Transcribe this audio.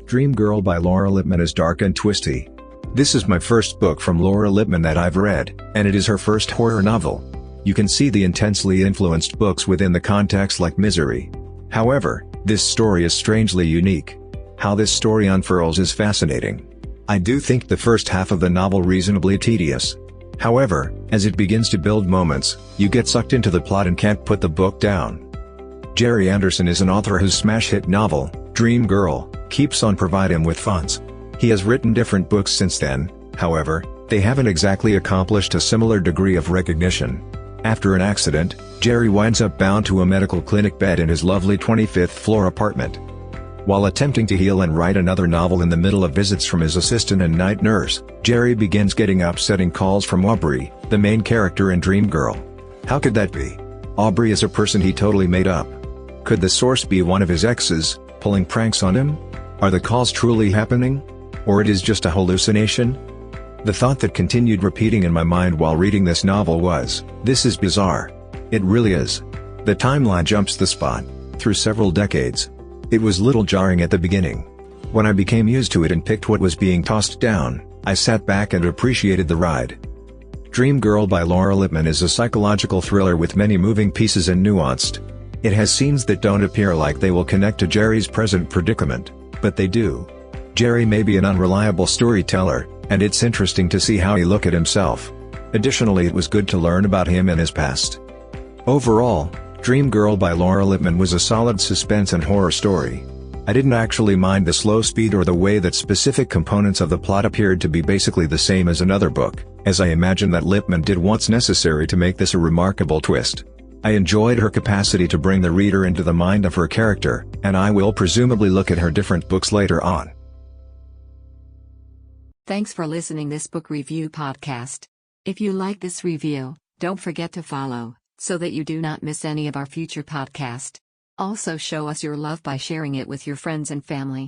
Dream Girl by Laura Lippman is dark and twisty. This is my first book from Laura Lippman that I've read, and it is her first horror novel. You can see the intensely influenced books within the context like Misery. However, this story is strangely unique. How this story unfurls is fascinating. I do think the first half of the novel reasonably tedious. However, as it begins to build moments, you get sucked into the plot and can't put the book down. Jerry Anderson is an author whose smash hit novel, Dream Girl, keeps on providing him with funds. He has written different books since then, however, they haven't exactly accomplished a similar degree of recognition. After an accident, Jerry winds up bound to a medical clinic bed in his lovely 25th floor apartment. While attempting to heal and write another novel in the middle of visits from his assistant and night nurse, Jerry begins getting upsetting calls from Aubrey, the main character in Dream Girl. How could that be? Aubrey is a person he totally made up. Could the source be one of his exes, pulling pranks on him? Are the calls truly happening? Or it is just a hallucination? The thought that continued repeating in my mind while reading this novel was, this is bizarre. It really is. The timeline jumps the spot, through several decades. It was little jarring at the beginning. When I became used to it and picked what was being tossed down, I sat back and appreciated the ride. Dream Girl by Laura Lippman is a psychological thriller with many moving pieces and nuanced. It has scenes that don't appear like they will connect to Jerry's present predicament, but they do. Jerry may be an unreliable storyteller, and it's interesting to see how he looks at himself. Additionally, it was good to learn about him and his past. Overall, Dream Girl by Laura Lippman was a solid suspense and horror story. I didn't actually mind the slow speed or the way that specific components of the plot appeared to be basically the same as another book, as I imagine that Lippman did what's necessary to make this a remarkable twist. I enjoyed her capacity to bring the reader into the mind of her character, and I will presumably look at her different books later on. Thanks for listening this book review podcast. If you like this review, don't forget to follow, so that you do not miss any of our future podcast. Also show us your love by sharing it with your friends and family.